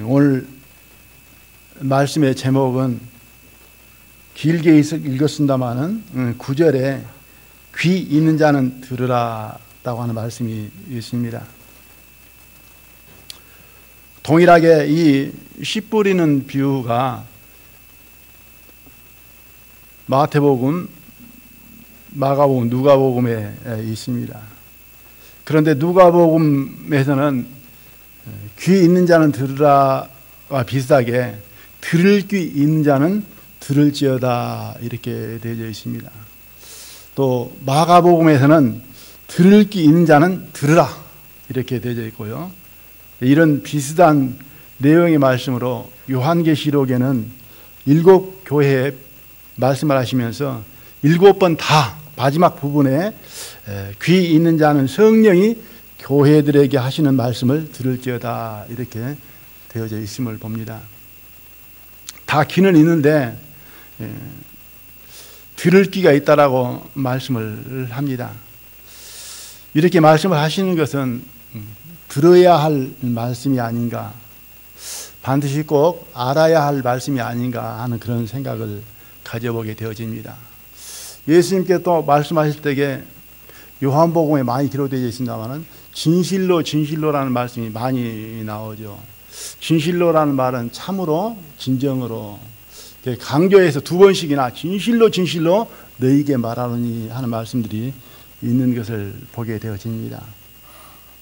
오늘 말씀의 제목은 길게 읽었습니다마는 9절에 귀 있는 자는 들으라라고 하는 말씀이 있습니다. 동일하게 이 씨 뿌리는 비유가 마태복음, 마가복음, 누가복음에 있습니다. 그런데 누가복음에서는 귀 있는 자는 들으라와 비슷하게 들을 귀 있는 자는 들을지어다 이렇게 되어져 있습니다. 또 마가복음에서는 들을 귀 있는 자는 들으라 이렇게 되어져 있고요. 이런 비슷한 내용의 말씀으로 요한계시록에는 7교회에 말씀을 하시면서 7번 다 마지막 부분에 귀 있는 자는 성령이 교회들에게 하시는 말씀을 들을지어다 이렇게 되어져 있음을 봅니다. 다 귀는 있는데 들을 귀가 있다라고 말씀을 합니다. 이렇게 말씀을 하시는 것은 들어야 할 말씀이 아닌가, 반드시 꼭 알아야 할 말씀이 아닌가 하는 그런 생각을 가져보게 되어집니다. 예수님께 또 말씀하실 때에 요한복음에 많이 기록되어 있습니다만 진실로 진실로라는 말씀이 많이 나오죠. 진실로라는 말은 참으로 진정으로 강조해서 2번씩이나 진실로 진실로 너희에게 말하노니 하는 말씀들이 있는 것을 보게 되어집니다.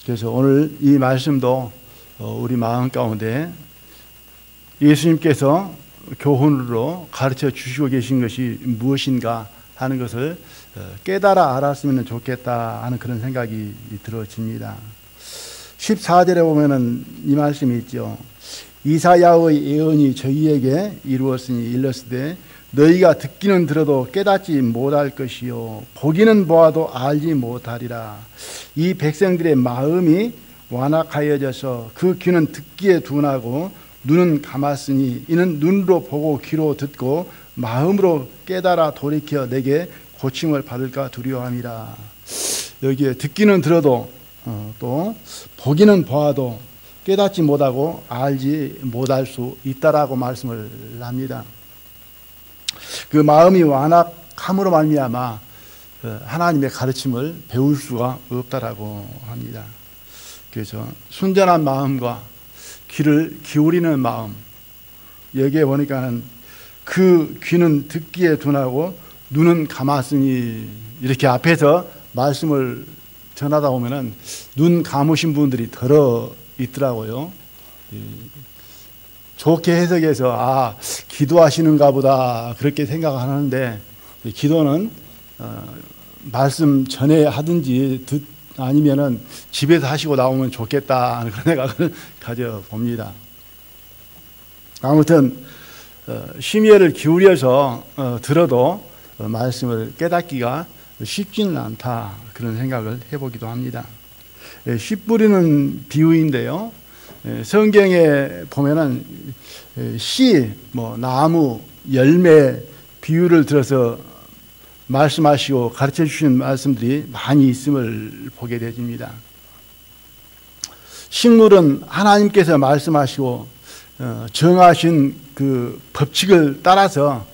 그래서 오늘 이 말씀도 우리 마음 가운데 예수님께서 교훈으로 가르쳐 주시고 계신 것이 무엇인가 하는 것을 깨달아 알았으면 좋겠다 하는 그런 생각이 들어집니다. 14절에 보면은 이 말씀이 있죠. 이사야의 예언이 저희에게 이루었으니 일렀으되 너희가 듣기는 들어도 깨닫지 못할 것이요 보기는 보아도 알지 못하리라. 이 백성들의 마음이 완악하여져서 그 귀는 듣기에 둔하고 눈은 감았으니 이는 눈으로 보고 귀로 듣고 마음으로 깨달아 돌이켜 내게 고침을 받을까 두려워함이라. 여기에 듣기는 들어도 또 보기는 보아도 깨닫지 못하고 알지 못할 수 있다라고 말씀을 합니다. 그 마음이 완악함으로 말미암아 하나님의 가르침을 배울 수가 없다라고 합니다. 그래서 순전한 마음과 귀를 기울이는 마음, 여기에 보니까는 그 귀는 듣기에 둔하고 눈은 감았으니 이렇게 앞에서 말씀을 전하다 보면은 눈 감으신 분들이 더러 있더라고요. 좋게 해석해서 기도하시는가 보다 그렇게 생각하는데 기도는 말씀 전에 하든지 아니면은 집에서 하시고 나오면 좋겠다 하는 그런 생각을 가져봅니다. 아무튼 심혈을 기울여서 들어도 말씀을 깨닫기가 쉽지는 않다 그런 생각을 해보기도 합니다. 씨 뿌리는 비유인데요. 성경에 보면은 씨, 나무, 열매 비유를 들어서 말씀하시고 가르쳐 주시는 말씀들이 많이 있음을 보게 되집니다. 식물은 하나님께서 말씀하시고 정하신 그 법칙을 따라서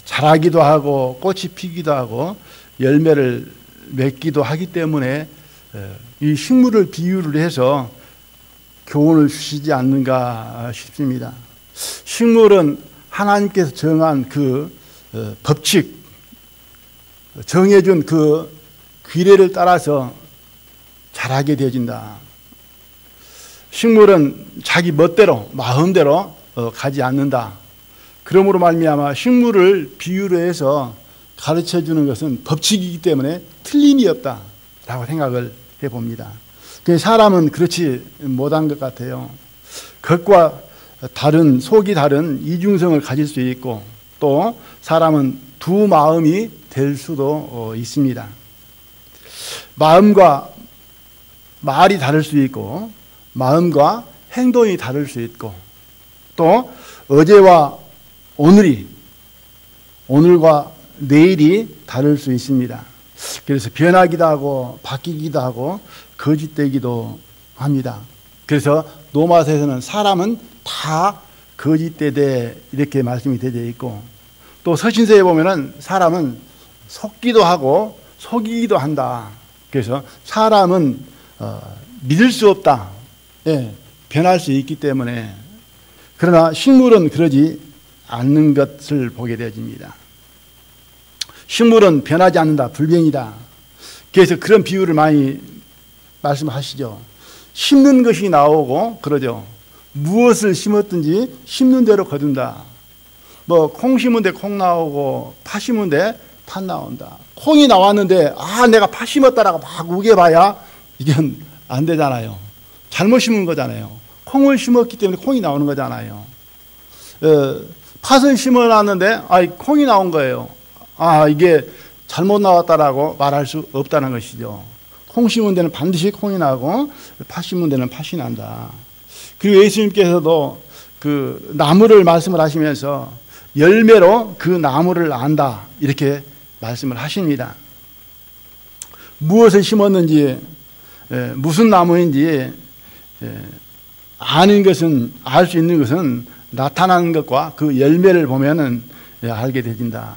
자라기도 하고 꽃이 피기도 하고 열매를 맺기도 하기 때문에 이 식물을 비유를 해서 교훈을 주시지 않는가 싶습니다. 식물은 하나님께서 정한 그 법칙, 정해준 그 규례를 따라서 자라게 되어진다. 식물은 자기 멋대로 마음대로 가지 않는다. 그러므로 말미암아 식물을 비유로 해서 가르쳐주는 것은 법칙이기 때문에 틀림이 없다라고 생각을 해봅니다. 사람은 그렇지 못한 것 같아요. 겉과 다른 속이 다른 이중성을 가질 수 있고 또 사람은 두 마음이 될 수도 있습니다. 마음과 말이 다를 수 있고 마음과 행동이 다를 수 있고 또 어제와 오늘과 내일이 다를 수 있습니다. 그래서 변하기도 하고 바뀌기도 하고 거짓되기도 합니다. 그래서 로마서에서는 사람은 다 거짓되되 이렇게 말씀이 되어 있고, 또 서신서에 보면은 사람은 속기도 하고 속이기도 한다. 그래서 사람은 믿을 수 없다. 예, 변할 수 있기 때문에. 그러나 식물은 그러지 않는 것을 보게 되어집니다. 식물은 변하지 않는다. 불변이다. 그래서 그런 비유를 많이 말씀하시죠. 심는 것이 나오고 그러죠. 무엇을 심었든지 심는 대로 거둔다. 뭐 콩 심은 데 콩 나오고 파 심은 데 팥 나온다. 콩이 나왔는데 내가 파 심었다라고 막 우겨봐야 이건 안 되잖아요. 잘못 심은 거잖아요. 콩을 심었기 때문에 콩이 나오는 거잖아요. 팥을 심어놨는데 콩이 나온 거예요. 이게 잘못 나왔다라고 말할 수 없다는 것이죠. 콩 심은 데는 반드시 콩이 나고 팥 심은 데는 팥이 난다. 그리고 예수님께서도 그 나무를 말씀을 하시면서 열매로 그 나무를 안다 이렇게 말씀을 하십니다. 무엇을 심었는지 무슨 나무인지 아는 것은 알 수 있는 것은 나타나는 것과 그 열매를 보면은 알게 되진다.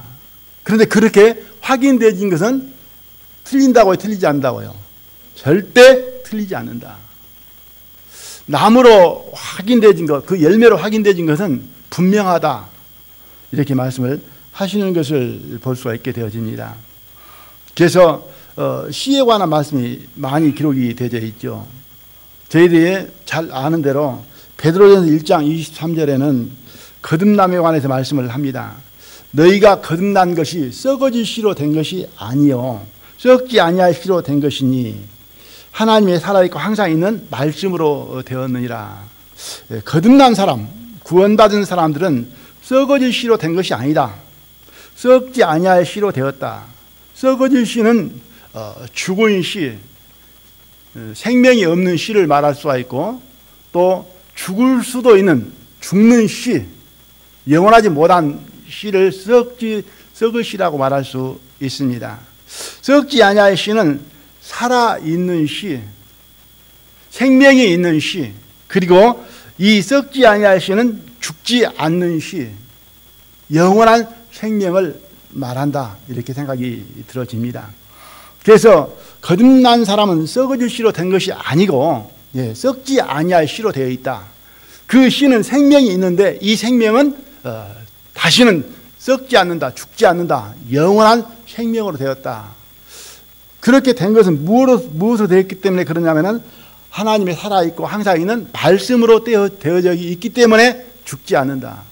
그런데 그렇게 확인되진 것은 틀린다고요, 틀리지 않는다고요? 절대 틀리지 않는다. 나무로 확인되진 것, 그 열매로 확인되진 것은 분명하다. 이렇게 말씀을 하시는 것을 볼 수가 있게 되어집니다. 그래서 씨에 관한 말씀이 많이 기록이 되어 있죠. 저희들이 잘 아는 대로 베드로전서 1장 23절에는 거듭남에 관해서 말씀을 합니다. 너희가 거듭난 것이 썩어질 씨로 된 것이 아니요 썩지 아니할 씨로 된 것이니 하나님의 살아있고 항상 있는 말씀으로 되었느니라. 거듭난 사람, 구원받은 사람들은 썩어질 씨로 된 것이 아니다. 썩지 아니할 씨로 되었다. 썩어질 씨는 죽은 씨, 생명이 없는 씨를 말할 수가 있고, 또 죽을 수도 있는 죽는 씨, 영원하지 못한 씨를 썩을 씨라고 말할 수 있습니다. 썩지 아니할 씨는 살아있는 씨, 생명이 있는 씨, 그리고 이 썩지 아니할 씨는 죽지 않는 씨, 영원한 생명을 말한다. 이렇게 생각이 들어집니다. 그래서 거듭난 사람은 썩어질 씨로 된 것이 아니고 썩지 아니할 씨로 되어 있다. 그 씨는 생명이 있는데 이 생명은 다시는 썩지 않는다, 죽지 않는다, 영원한 생명으로 되었다. 그렇게 된 것은 무엇으로 되었기 때문에 그러냐면은 하나님의 살아있고 항상 있는 말씀으로 되어져 있기 때문에 죽지 않는다.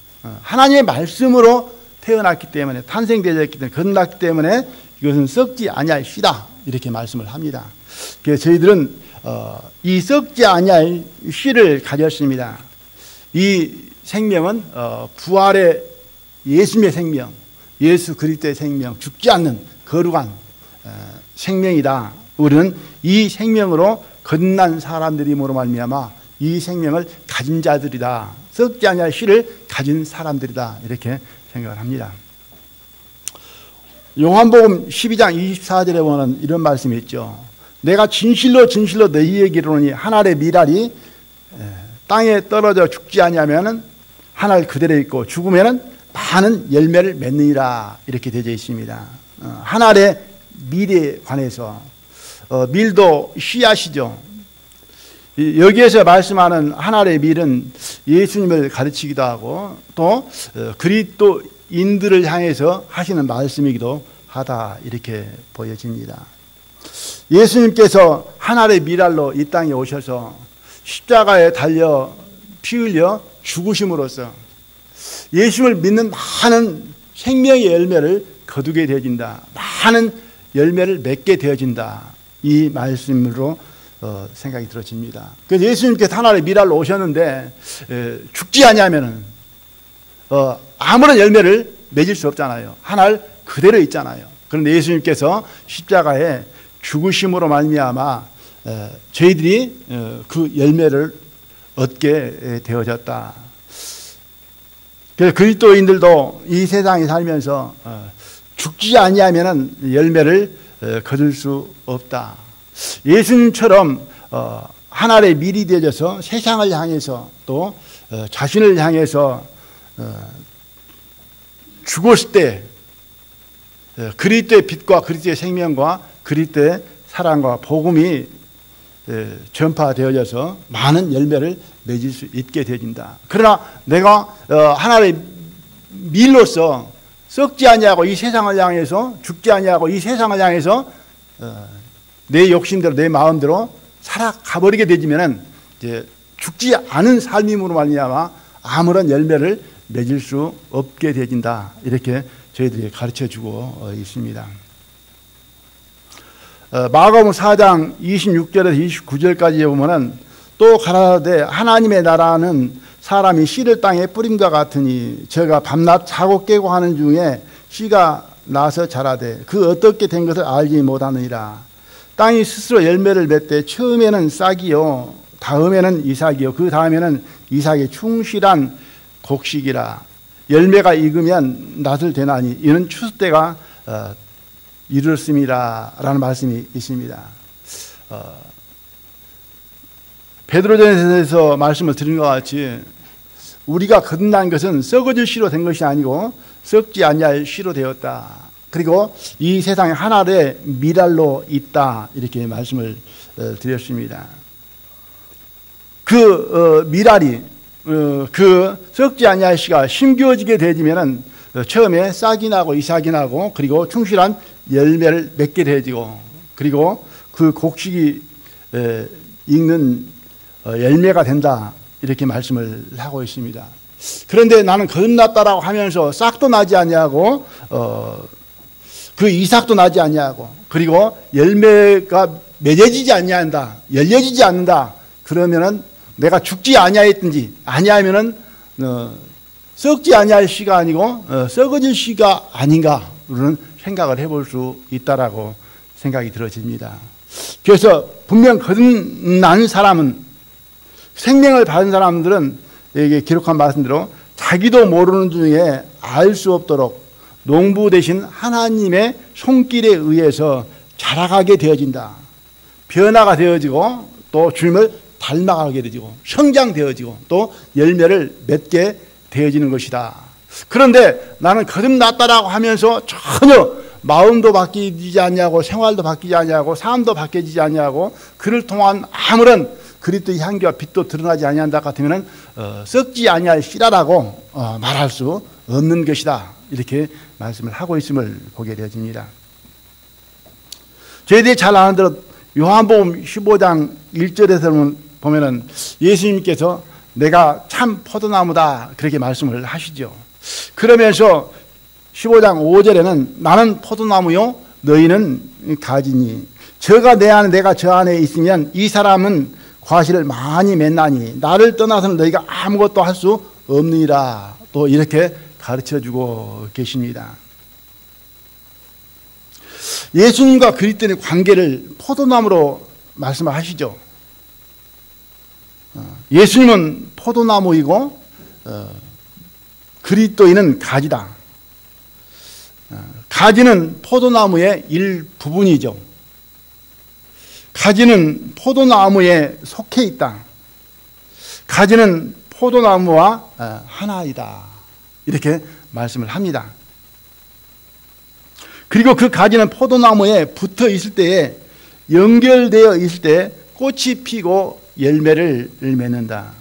하나님의 말씀으로 태어났기 때문에 탄생되었기 때문에 거듭났기 때문에 이것은 썩지 아니할 씨다. 이렇게 말씀을 합니다. 그래서 저희들은 이 썩지 아니할 씨를 가졌습니다. 이 생명은 부활의 예수님의 생명, 예수 그리스도의 생명, 죽지 않는 거룩한 생명이다. 우리는 이 생명으로 거듭난 사람들임으로 말미암아 이 생명을 가진 자들이다. 썩지 아니할 씨를 가진 사람들이다. 이렇게 생각을 합니다. 요한복음 12장 24절에 보면 이런 말씀이 있죠. 내가 진실로 진실로 너희에게 이르노니 한 알의 밀알이 땅에 떨어져 죽지 아니하면은 한 알 그대로 있고 죽으면은 많은 열매를 맺느니라. 이렇게 되어 있습니다. 한 알의 밀에 관해서 밀도 씨앗이죠. 여기에서 말씀하는 한 알의 밀은 예수님을 가르치기도 하고 또 그리스도인들을 향해서 하시는 말씀이기도 하다. 이렇게 보여집니다. 예수님께서 한 알의 밀알로 이 땅에 오셔서 십자가에 달려 피 흘려 죽으심으로써 예수님을 믿는 많은 생명의 열매를 거두게 되어진다. 많은 열매를 맺게 되어진다. 이 말씀으로 생각이 들어집니다. 그래서 예수님께서 한 알의 밀알로 오셨는데 죽지 아니하면은 아무런 열매를 맺을 수 없잖아요. 한 알 그대로 있잖아요. 그런데 예수님께서 십자가에 죽으심으로 말미암아 저희들이 그 열매를 얻게 되어졌다. 그래서 그리스도인들도 이 세상에 살면서 죽지 아니하면은 열매를 거둘 수 없다. 예수님처럼 하나의 밀이 되어져서 세상을 향해서 또 자신을 향해서 죽었을 때 그리스도의 빛과 그리스도의 생명과 그리스도의 사랑과 복음이 전파되어져서 많은 열매를 맺을 수 있게 되어진다. 그러나 내가 하나의 밀로서 썩지 아니하고 이 세상을 향해서 죽지 아니하고 이 세상을 향해서 내 욕심대로 내 마음대로 살아가버리게 되지면은 이제 죽지 않은 삶임으로 말미암아 아무런 열매를 맺을 수 없게 되어진다. 이렇게 저희들이 가르쳐주고 있습니다. 마가복음 4장 26절에서 29절까지 보면은 또 가라사대 하나님의 나라는 사람이 씨를 땅에 뿌림과 같으니 저가 밤낮 자고 깨고 하는 중에 씨가 나서 자라되 그 어떻게 된 것을 알지 못하느니라. 땅이 스스로 열매를 맺되 처음에는 싹이요 다음에는 이삭이요 그 다음에는 이삭의 충실한 곡식이라. 열매가 익으면 낫을 되나니 이는 추수 때가 이르렀음이라 라는 말씀이 있습니다. 베드로전서에서 말씀을 드린 것 같이 우리가 거듭난 것은 썩어질 씨로 된 것이 아니고 썩지 아니할 씨로 되었다. 그리고 이 세상에 하나의 미랄로 있다. 이렇게 말씀을 드렸습니다. 그 미랄이 그 썩지 아니할 씨가 심겨지게 되지면은 처음에 싹이 나고 이삭이 나고 그리고 충실한 열매를 맺게 되지고 그리고 그 곡식이 익는 열매가 된다. 이렇게 말씀을 하고 있습니다. 그런데 나는 거듭났다라고 하면서 싹도 나지 아니하고 그 이삭도 나지 아니하고 그리고 열매가 맺어지지 아니한다. 열려지지 않는다. 그러면은 내가 죽지 아니하였든지 아니하면은 썩지 아니할 씨가 아니고 썩어질 씨가 아닌가 그런 생각을 해볼 수 있다라고 생각이 들어집니다. 그래서 분명 거듭난 사람은 생명을 받은 사람들은 여기 기록한 말씀대로 자기도 모르는 중에 알 수 없도록 농부 되신 하나님의 손길에 의해서 자라가게 되어진다. 변화가 되어지고 또 주님을 닮아가게 되어지고 성장되어지고 또 열매를 맺게 되어지는 것이다. 그런데 나는 거듭났다라고 하면서 전혀 마음도 바뀌지 않냐고 생활도 바뀌지 않냐고 삶도 바뀌지 않냐고 그를 통한 아무런 그리스도의 향기와 빛도 드러나지 아니한다 같으면 썩지 아니할 씨라라고 말할 수 없는 것이다. 이렇게 말씀을 하고 있음을 보게 되어집니다. 저희들이 잘 아는 대로 요한복음 15장 1절에서 보면은 예수님께서 내가 참 포도나무다 그렇게 말씀을 하시죠. 그러면서 15장 5절에는 나는 포도나무요 너희는 가지니 저가 내 안에 내가 저 안에 있으면 이 사람은 과실을 많이 맺나니 나를 떠나서는 너희가 아무것도 할 수 없느니라. 또 이렇게 가르쳐주고 계십니다. 예수님과 그리스도의 관계를 포도나무로 말씀을 하시죠. 예수님은 포도나무이고 그리스도인은 가지다. 가지는 포도나무의 일부분이죠. 가지는 포도나무에 속해 있다. 가지는 포도나무와 하나이다. 이렇게 말씀을 합니다. 그리고 그 가지는 포도나무에 붙어 있을 때에 연결되어 있을 때 꽃이 피고 열매를 맺는다.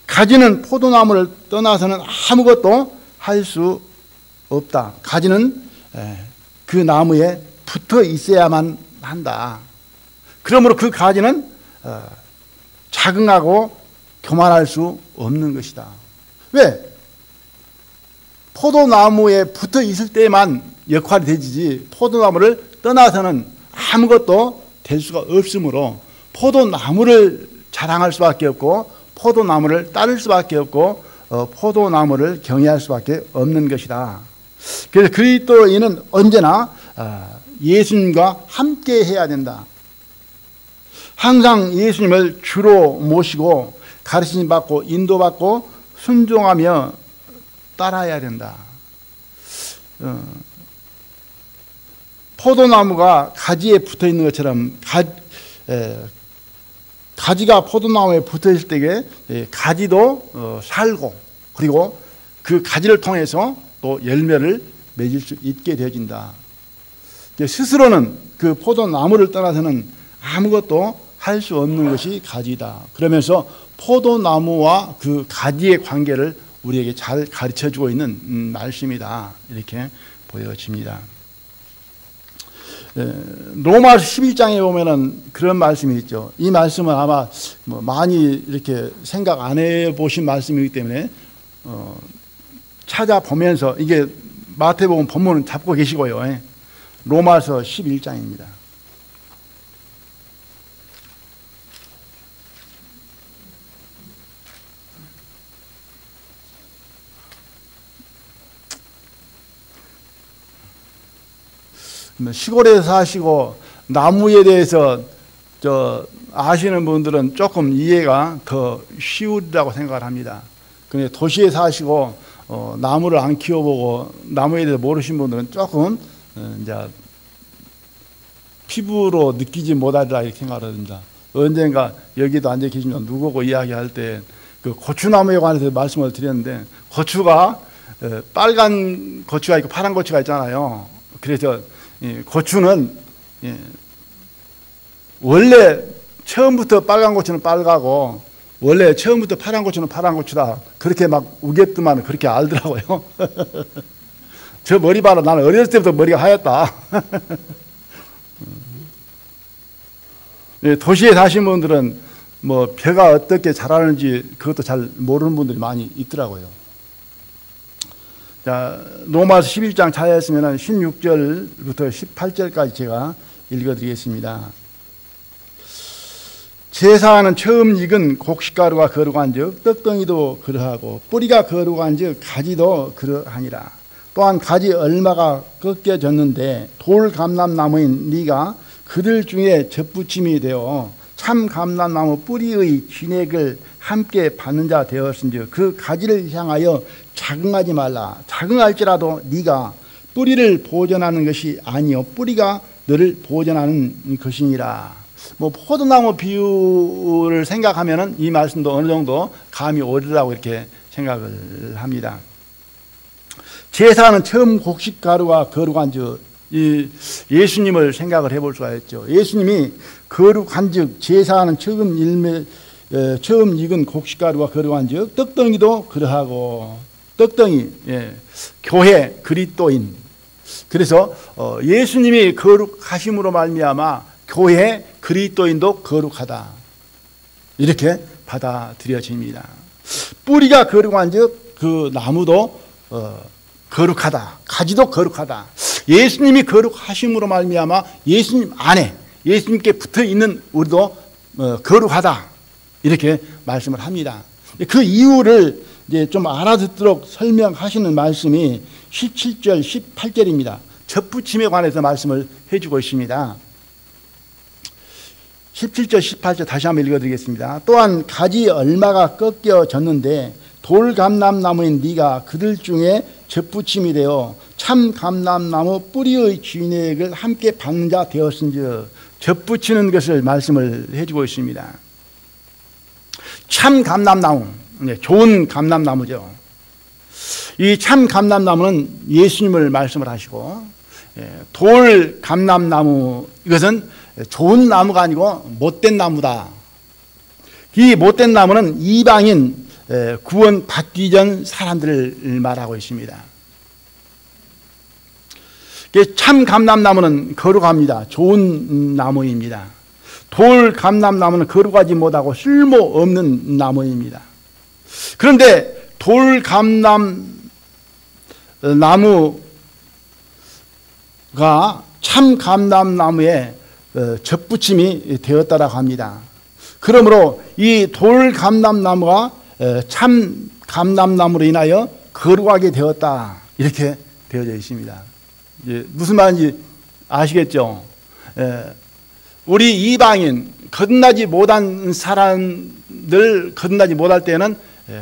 가지는 포도나무를 떠나서는 아무것도 할 수 없다. 가지는 그 나무에 붙어 있어야만 한다. 그러므로 그 가지는 자긍하고 교만할 수 없는 것이다. 왜? 포도나무에 붙어 있을 때만 역할이 되지 포도나무를 떠나서는 아무것도 될 수가 없으므로 포도나무를 자랑할 수밖에 없고 포도나무를 따를 수밖에 없고 포도나무를 경외할 수밖에 없는 것이다. 그래서 그리스도인은 언제나 예수님과 함께 해야 된다. 항상 예수님을 주로 모시고 가르침 받고 인도받고 순종하며 따라야 된다. 포도나무가 가지에 붙어 있는 것처럼 가지가 포도나무에 붙어 있을 때에 가지도 살고, 그리고 그 가지를 통해서 또 열매를 맺을 수 있게 되어진다. 스스로는 그 포도나무를 떠나서는 아무것도 할 수 없는 것이 가지다. 그러면서 포도나무와 그 가지의 관계를 우리에게 잘 가르쳐주고 있는 말씀이다. 이렇게 보여집니다. 로마서 11장에 보면은 그런 말씀이 있죠. 이 말씀은 아마 많이 이렇게 생각 안 해보신 말씀이기 때문에 찾아보면서, 이게 마태복음 본문은 잡고 계시고요. 로마서 11장입니다. 시골에 사시고 나무에 대해서 아시는 분들은 조금 이해가 더 쉬우리라고 생각을 합니다. 근데 도시에 사시고 나무를 안 키워보고 나무에 대해서 모르신 분들은 조금 이제 피부로 느끼지 못하리라 이렇게 생각을 합니다. 언젠가 여기도 앉아 계시면 누구고 이야기할 때 그 고추나무에 관해서 말씀을 드렸는데, 고추가 빨간 고추가 있고 파란 고추가 있잖아요. 그래서 고추는 원래 처음부터 빨간 고추는 빨가고 원래 처음부터 파란 고추는 파란 고추다. 그렇게 막 우겼더만 그렇게 알더라고요. 저 머리 봐라. 나는 어렸을 때부터 머리가 하얗다. 도시에 사신 분들은 뭐 벼가 어떻게 자라는지 그것도 잘 모르는 분들이 많이 있더라고요. 자, 로마서 11장 찾아있으면 16절부터 18절까지 제가 읽어드리겠습니다. 제사하는 처음 익은 곡식가루가 거룩한즉 떡덩이도 그러하고, 뿌리가 거룩한즉 가지도 그러하니라. 또한 가지 얼마가 꺾여졌는데 돌 감람나무인 네가 그들 중에 젖붙임이 되어 참 감람나무 뿌리의 진액을 함께 받는 자 되었은즉 그 가지를 향하여 자긍하지 말라. 자긍할지라도 네가 뿌리를 보존하는 것이 아니요 뿌리가 너를 보존하는 것이니라. 뭐 포도나무 비유를 생각하면은 이 말씀도 어느 정도 감이 오리라고 이렇게 생각을 합니다. 제사는 처음 곡식가루가 거룩한즉, 이 예수님을 생각을 해볼 수가 있죠. 예수님이 거룩한즉 제사하는 처음 익은 곡식가루가 거룩한즉 떡덩이도 그러하고, 떡덩이, 교회 그리스도인. 그래서 예수님이 거룩하심으로 말미암아 교회 그리스도인도 거룩하다, 이렇게 받아들여집니다. 뿌리가 거룩한즉 그 나무도 거룩하다, 가지도 거룩하다. 예수님이 거룩하심으로 말미암아 예수님 안에, 예수님께 붙어 있는 우리도 거룩하다, 이렇게 말씀을 합니다. 그 이유를 이제 좀 알아듣도록 설명하시는 말씀이 17절, 18절입니다. 젖붙임에 관해서 말씀을 해주고 있습니다. 17절, 18절 다시 한번 읽어드리겠습니다. 또한 가지 얼마가 꺾여졌는데 돌감람나무인 네가 그들 중에 젖붙임이 되어 참 감람나무 뿌리의 진액을 함께 받는 자 되었은즉, 젖붙이는 것을 말씀을 해주고 있습니다. 참 감람나무, 좋은 감람나무죠. 이 참 감람나무는 예수님을 말씀을 하시고, 돌 감람나무, 이것은 좋은 나무가 아니고 못된 나무다. 이 못된 나무는 이방인 구원 받기 전 사람들을 말하고 있습니다. 참 감람나무는 거룩합니다. 좋은 나무입니다. 돌 감람나무는 거룩하지 못하고 쓸모없는 나무입니다. 그런데 돌 감람나무가 참 감람나무에 젖붙임이 되었다라고 합니다. 그러므로 이 돌 감람나무가 참 감람나무로 인하여 거룩하게 되었다, 이렇게 되어져 있습니다. 무슨 말인지 아시겠죠? 우리 이방인, 거듭나지 못한 사람들, 거듭나지 못할 때는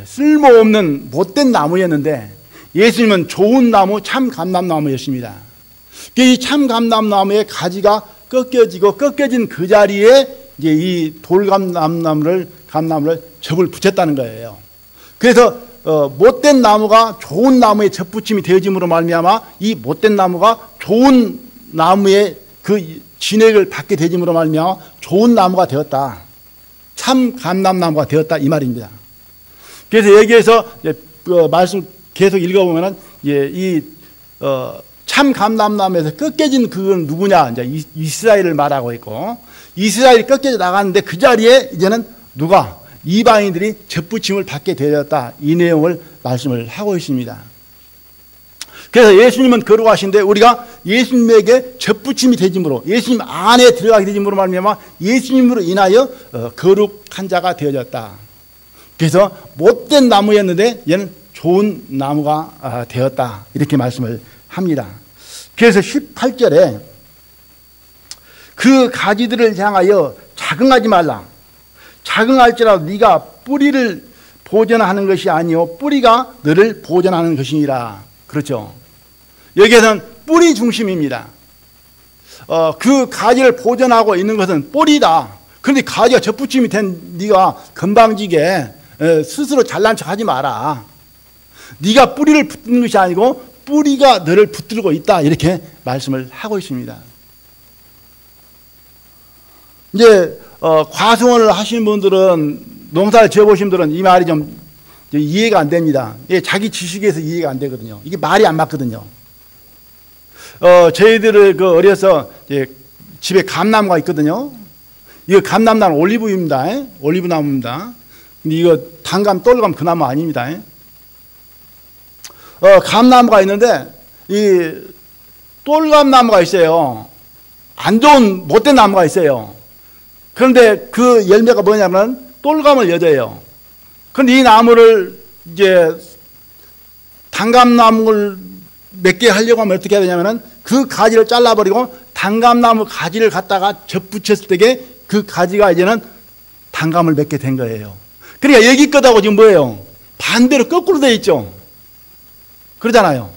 쓸모없는 못된 나무였는데 예수님은 좋은 나무, 참 감람나무였습니다. 이 참 감람나무의 가지가 꺾여지고 꺾여진 그 자리에 이제 이 돌감나무를 접을 붙였다는 거예요. 그래서 못된 나무가 좋은 나무에 접붙임이 되어짐으로 말미암아 이 못된 나무가 좋은 나무의 그 진액을 받게 되짐으로 말미암아 좋은 나무가 되었다. 참 감람나무가 되었다 이 말입니다. 그래서 여기에서 말씀 계속 읽어보면은 참 감람나무에서 꺾여진 그건 누구냐? 이제 이스라엘을 말하고 있고, 이스라엘이 꺾여져 나갔는데 그 자리에 이제는 누가? 이방인들이 접붙임을 받게 되었다. 이 내용을 말씀을 하고 있습니다. 그래서 예수님은 거룩하신데 우리가 예수님에게 접붙임이 되짐으로, 예수님 안에 들어가게 되짐으로 말미암아 예수님으로 인하여 거룩한 자가 되어졌다. 그래서 못된 나무였는데 얘는 좋은 나무가 되었다. 이렇게 말씀을 합니다. 그래서 18절에 그 가지들을 향하여 자긍하지 말라. 자긍할지라도 네가 뿌리를 보존하는 것이 아니요 뿌리가 너를 보존하는 것이니라. 그렇죠. 여기에서는 뿌리 중심입니다. 그 가지를 보존하고 있는 것은 뿌리다. 그런데 가지가 접붙임이 된 네가 건방지게 스스로 잘난 척하지 마라. 네가 뿌리를 붙는 것이 아니고 뿌리가 너를 붙들고 있다. 이렇게 말씀을 하고 있습니다. 이제 과수원을 하시는 분들은, 농사를 지어보신 분들은 이 말이 좀 이해가 안 됩니다. 자기 지식에서 이해가 안 되거든요. 이게 말이 안 맞거든요. 저희들을 어려서 집에 감나무가 있거든요. 이거 감나무는 올리브입니다. 올리브 나무입니다. 근데 이거 단감, 똘감 그 나무 아닙니다. 감나무가 있는데 이 똘감나무가 있어요. 안 좋은 못된 나무가 있어요. 그런데 그 열매가 뭐냐면 똘감을 여져요. 그런데 이 나무를 이제 단감나무를 맺게 하려고 하면 어떻게 해야 되냐면은 그 가지를 잘라버리고 단감나무 가지를 갖다가 접붙였을 때에 그 가지가 이제는 단감을 맺게 된 거예요. 그러니까 여기 것하고 지금 뭐예요? 반대로 거꾸로 되어 있죠. 그러잖아요.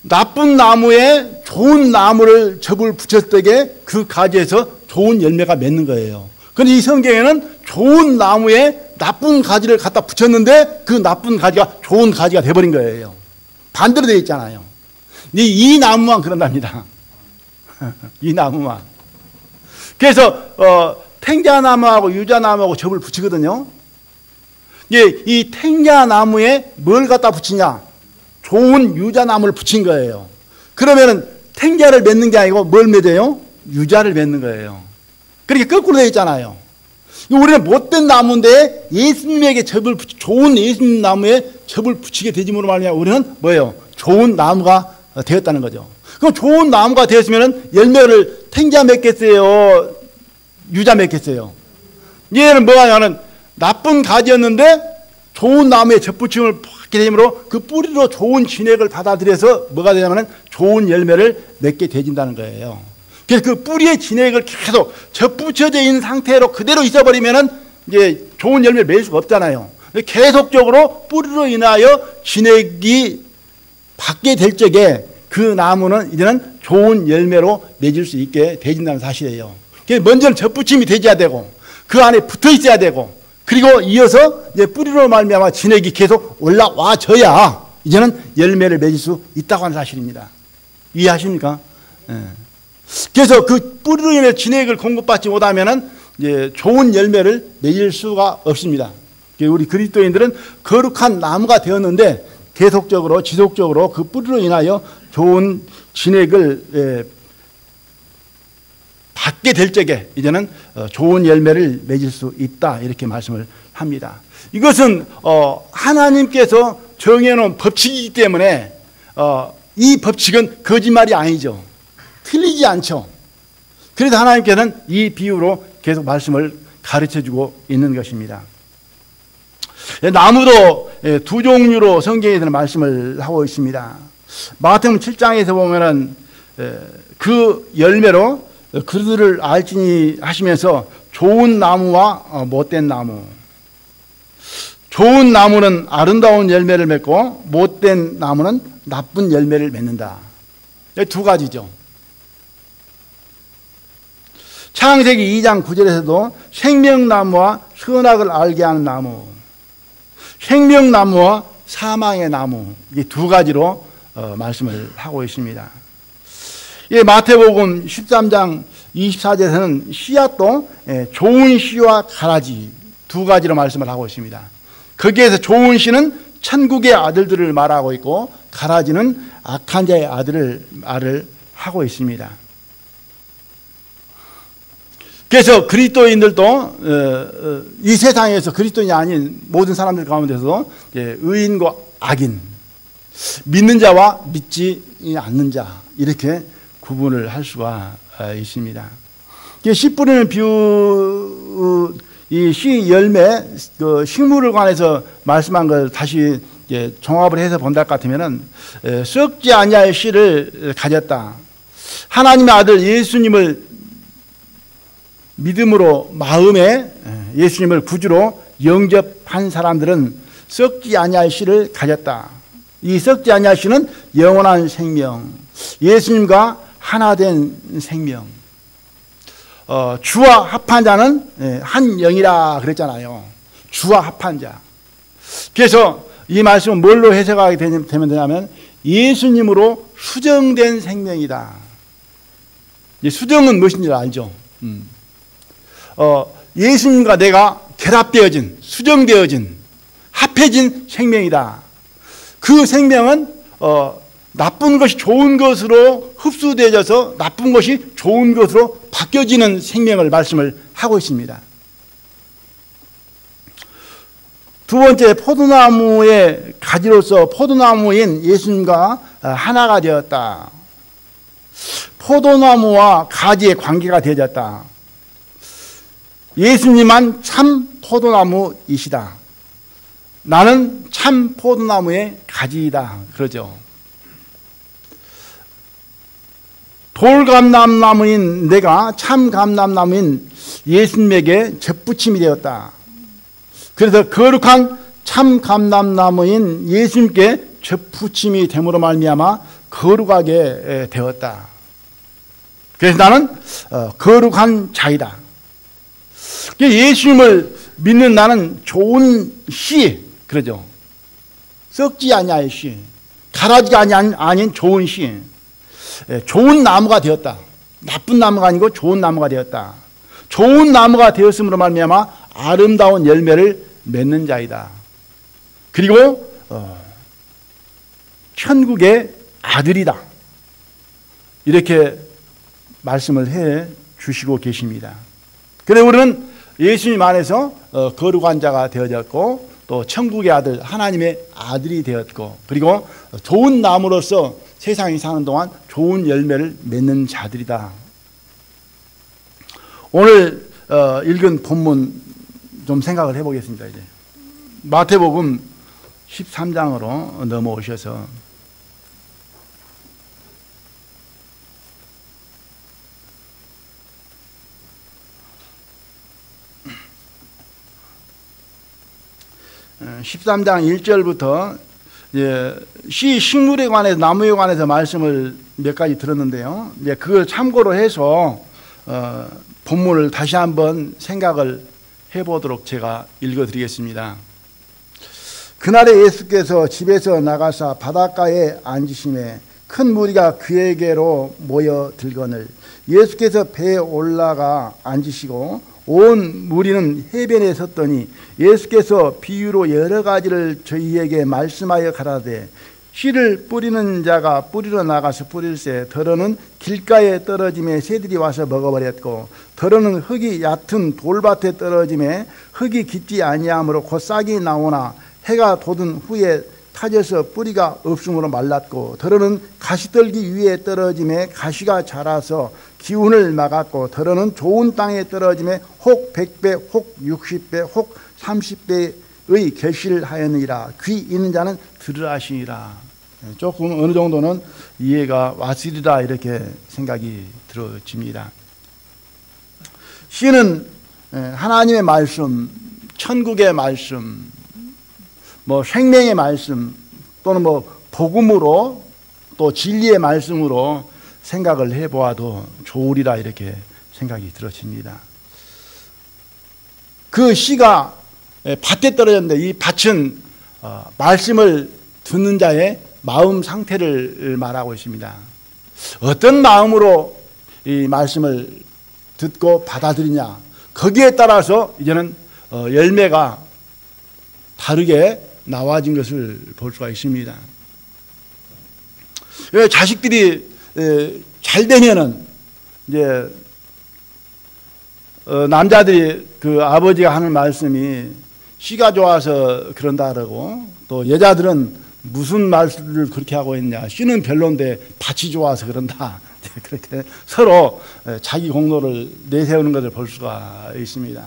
나쁜 나무에 좋은 나무를 접을 붙였을 때에 그 가지에서 좋은 열매가 맺는 거예요. 그런데 이 성경에는 좋은 나무에 나쁜 가지를 갖다 붙였는데 그 나쁜 가지가 좋은 가지가 돼버린 거예요. 반대로 되어 있잖아요. 이 나무만 그런답니다. 이 나무만. 그래서 탱자나무하고 유자나무하고 접을 붙이거든요. 이 탱자나무에 뭘 갖다 붙이냐? 좋은 유자나무를 붙인 거예요. 그러면은 탱자를 맺는 게 아니고 뭘 맺어요? 유자를 맺는 거예요. 그렇게 거꾸로 되어 있잖아요. 우리는 못된 나무인데 예수님에게 좋은 예수님 나무에 접을 붙이게 되짐으로 말미암아 우리는 뭐예요? 좋은 나무가 되었다는 거죠. 그럼 좋은 나무가 되었으면 열매를 탱자 맺겠어요? 유자 맺겠어요? 얘는 뭐냐면 나쁜 가지였는데 좋은 나무에 접붙임을 받게 되므로 그 뿌리로 좋은 진액을 받아들여서 뭐가 되냐면 좋은 열매를 맺게 되진다는 거예요. 그래서 그 뿌리의 진액을 계속 접붙여져 있는 상태로 그대로 있어버리면은 이제 좋은 열매를 맺을 수가 없잖아요. 계속적으로 뿌리로 인하여 진액이 받게 될 적에 그 나무는 이제는 좋은 열매로 맺을 수 있게 되진다는 사실이에요. 먼저는 접붙임이 되어야 되고 그 안에 붙어 있어야 되고 그리고 이어서 이제 뿌리로 말미암아 진액이 계속 올라와줘야 이제는 열매를 맺을 수 있다고 하는 사실입니다. 이해하십니까? 그래서 그 뿌리로 인해 진액을 공급받지 못하면은 이제 좋은 열매를 맺을 수가 없습니다. 우리 그리스도인들은 거룩한 나무가 되었는데 계속적으로 지속적으로 그 뿌리로 인하여 좋은 진액을 받게 될 적에 이제는 좋은 열매를 맺을 수 있다 이렇게 말씀을 합니다. 이것은 하나님께서 정해놓은 법칙이기 때문에 이 법칙은 거짓말이 아니죠. 틀리지 않죠. 그래서 하나님께서는 이 비유로 계속 말씀을 가르쳐주고 있는 것입니다. 나무도 두 종류로 성경에서는 말씀을 하고 있습니다. 마태복음 7장에서 보면은 그 열매로 그들을 알지니 하시면서 좋은 나무와 못된 나무. 좋은 나무는 아름다운 열매를 맺고 못된 나무는 나쁜 열매를 맺는다. 두 가지죠. 창세기 2장 9절에서도 생명나무와 선악을 알게 하는 나무, 생명나무와 사망의 나무, 이 두 가지로 말씀을 하고 있습니다. 마태복음 13장 24절에서는 씨앗도 좋은 씨와 가라지 두 가지로 말씀을 하고 있습니다. 거기에서 좋은 씨는 천국의 아들들을 말하고 있고 가라지는 악한 자의 아들을 말을 하고 있습니다. 그래서 그리스도인들도 이 세상에서 그리스도인이 아닌 모든 사람들 가운데서 의인과 악인, 믿는 자와 믿지 않는 자 이렇게 구분을 할 수가 있습니다. 씨 뿌리는 비유, 이 씨 열매, 그 식물을 관해서 말씀한 걸 다시 종합을 해서 본다 같으면은 썩지 아니할 씨를 가졌다. 하나님의 아들 예수님을 믿음으로 마음에 예수님을 구주로 영접한 사람들은 썩지 아니할 씨를 가졌다. 이 썩지 아니할 씨는 영원한 생명, 예수님과 하나 된 생명. 주와 합한 자는 한 영이라 그랬잖아요. 주와 합한 자. 그래서 이 말씀은 뭘로 해석하게 되면 되냐면 예수님으로 수정된 생명이다. 수정은 무엇인지 알죠? 예수님과 내가 결합되어진, 수정되어진, 합해진 생명이다. 그 생명은 나쁜 것이 좋은 것으로 흡수되어져서 나쁜 것이 좋은 것으로 바뀌어지는 생명을 말씀을 하고 있습니다. 두 번째, 포도나무의 가지로서 포도나무인 예수님과 하나가 되었다. 포도나무와 가지의 관계가 되어졌다. 예수님만 참 포도나무이시다. 나는 참 포도나무의 가지이다. 그러죠. 돌감람나무인 내가 참 감람나무인 예수님에게 접붙임이 되었다. 그래서 거룩한 참 감람나무인 예수님께 접붙임이 됨으로 말미암아 거룩하게 되었다. 그래서 나는 거룩한 자이다. 예수님을 믿는 나는 좋은 씨, 그러죠. 썩지 아니할 씨, 가라지가 아닌 좋은 씨, 좋은 나무가 되었다. 나쁜 나무가 아니고 좋은 나무가 되었다. 좋은 나무가 되었음으로 말미암아 아름다운 열매를 맺는 자이다. 그리고 천국의 아들이다. 이렇게 말씀을 해 주시고 계십니다. 그래서 우리는 예수님 안에서 거룩한 자가 되어졌고 또 천국의 아들, 하나님의 아들이 되었고 그리고 좋은 나무로서 세상에 사는 동안 좋은 열매를 맺는 자들이다. 오늘 읽은 본문 좀 생각을 해보겠습니다. 이제 마태복음 13장으로 넘어오셔서 (13장) 1절부터 식물에 관해서 나무에 관해서 말씀을 몇 가지 들었는데요. 이제 그걸 참고로 해서 본문을 다시 한번 생각을 해보도록 제가 읽어드리겠습니다. 그날에 예수께서 집에서 나가사 바닷가에 앉으심에 큰 무리가 그에게로 모여들거늘 예수께서 배에 올라가 앉으시고 온 무리는 해변에 섰더니 예수께서 비유로 여러 가지를 저희에게 말씀하여 가라되 씨를 뿌리는 자가 뿌리러 나가서 뿌릴새 더러는 길가에 떨어짐에 새들이 와서 먹어버렸고 더러는 흙이 얕은 돌밭에 떨어짐에 흙이 깊지 아니하므로 곧 싹이 나오나 해가 돋은 후에 타져서 뿌리가 없으므로 말랐고 더러는 가시떨기 위에 떨어짐에 가시가 자라서 기운을 막았고 더러는 좋은 땅에 떨어짐에 혹 100배 혹 60배 혹 30배의 결실하였느니라. 귀 있는 자는 들으라 하시니라. 조금 어느 정도는 이해가 왔으리라 이렇게 생각이 들어집니다. 씨는 하나님의 말씀, 천국의 말씀, 생명의 말씀 또는 복음으로 또 진리의 말씀으로 생각을 해보아도 좋으리라 이렇게 생각이 들어집니다. 그 씨가 밭에 떨어졌는데 이 밭은 말씀을 듣는 자의 마음 상태를 말하고 있습니다. 어떤 마음으로 이 말씀을 듣고 받아들이냐, 거기에 따라서 이제는 열매가 다르게 나와진 것을 볼 수가 있습니다. 자식들이 잘 되면은 이제 남자들이 그 아버지가 하는 말씀이 씨가 좋아서 그런다 그러고, 또 여자들은 무슨 말을 그렇게 하고 있냐, 씨는 별론데 밭이 좋아서 그런다, 그렇게 서로 자기 공로를 내세우는 것을 볼 수가 있습니다.